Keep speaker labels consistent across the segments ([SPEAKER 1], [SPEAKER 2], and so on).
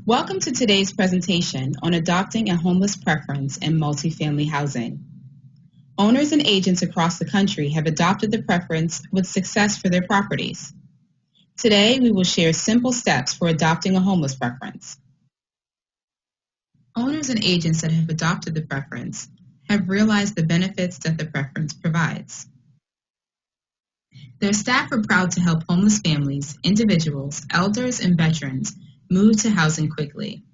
[SPEAKER 1] Welcome to today's presentation on adopting a homeless preference in multifamily housing. Owners and agents across the country have adopted the preference with success for their properties. Today, we will share simple steps for adopting a homeless preference. Owners and agents that have adopted the preference have realized the benefits that the preference provides. Their staff are proud to help homeless families, individuals, elders, and veterans move to housing quickly.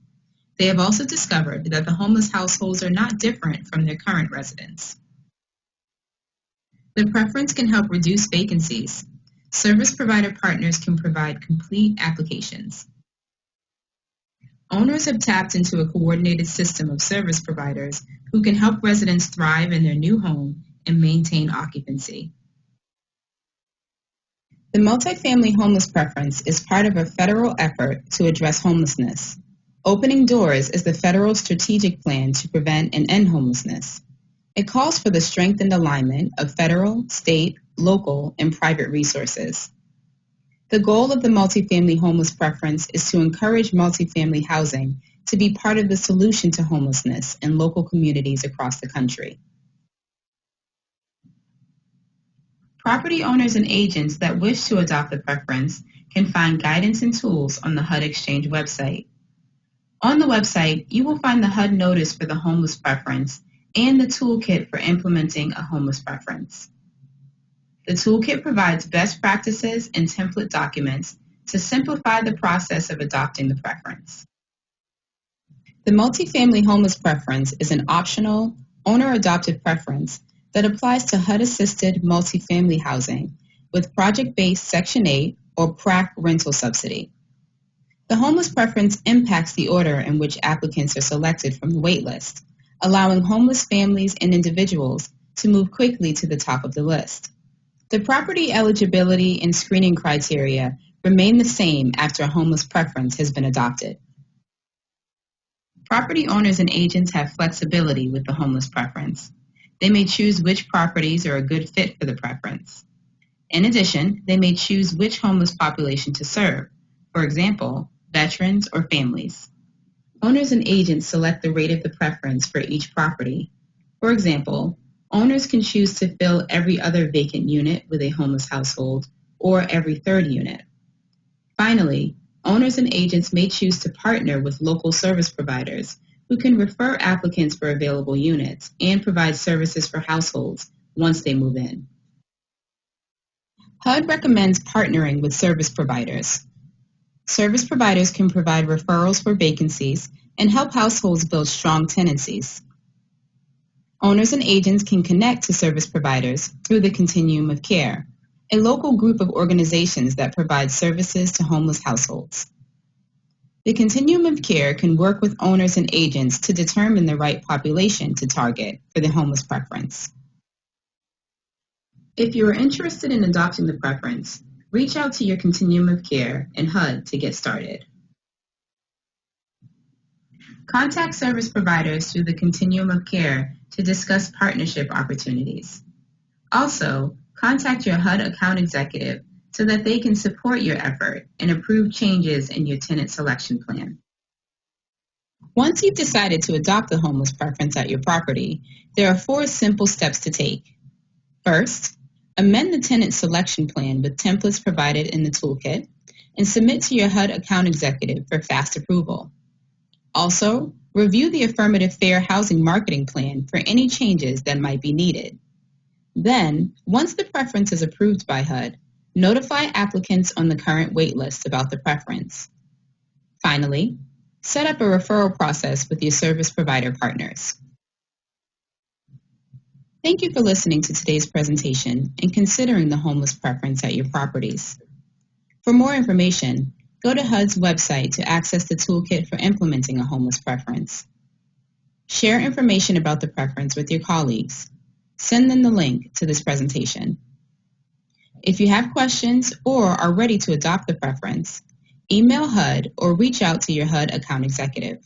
[SPEAKER 1] They have also discovered that the homeless households are not different from their current residents. The preference can help reduce vacancies. Service provider partners can provide complete applications. Owners have tapped into a coordinated system of service providers who can help residents thrive in their new home and maintain occupancy. The multifamily homeless preference is part of a federal effort to address homelessness. Opening Doors is the federal strategic plan to prevent and end homelessness. It calls for the strengthened alignment of federal, state, local, and private resources. The goal of the multifamily homeless preference is to encourage multifamily housing to be part of the solution to homelessness in local communities across the country. Property owners and agents that wish to adopt the preference can find guidance and tools on the HUD Exchange website. On the website, you will find the HUD notice for the homeless preference and the toolkit for implementing a homeless preference. The toolkit provides best practices and template documents to simplify the process of adopting the preference. The multifamily homeless preference is an optional, owner-adopted preference that applies to HUD-assisted multifamily housing with project-based Section 8 or PRAC rental subsidy. The homeless preference impacts the order in which applicants are selected from the waitlist, allowing homeless families and individuals to move quickly to the top of the list. The property eligibility and screening criteria remain the same after a homeless preference has been adopted. Property owners and agents have flexibility with the homeless preference. They may choose which properties are a good fit for the preference. In addition, they may choose which homeless population to serve, for example, veterans or families. Owners and agents select the rate of the preference for each property. For example, owners can choose to fill every other vacant unit with a homeless household or every third unit. Finally, owners and agents may choose to partner with local service providers who can refer applicants for available units and provide services for households once they move in. HUD recommends partnering with service providers. Service providers can provide referrals for vacancies and help households build strong tenancies. Owners and agents can connect to service providers through the Continuum of Care, a local group of organizations that provide services to homeless households. The Continuum of Care can work with owners and agents to determine the right population to target for the homeless preference. If you are interested in adopting the preference, reach out to your Continuum of Care and HUD to get started. Contact service providers through the Continuum of Care to discuss partnership opportunities. Also, contact your HUD account executive so that they can support your effort and approve changes in your tenant selection plan. Once you've decided to adopt the homeless preference at your property, there are 4 simple steps to take. First, amend the tenant selection plan with templates provided in the toolkit and submit to your HUD account executive for fast approval. Also, review the Affirmative Fair Housing Marketing Plan for any changes that might be needed. Then, once the preference is approved by HUD, notify applicants on the current wait list about the preference. Finally, set up a referral process with your service provider partners. Thank you for listening to today's presentation and considering the homeless preference at your properties. For more information, go to HUD's website to access the toolkit for implementing a homeless preference. Share information about the preference with your colleagues. Send them the link to this presentation. If you have questions or are ready to adopt the preference, Email HUD or reach out to your HUD account executive.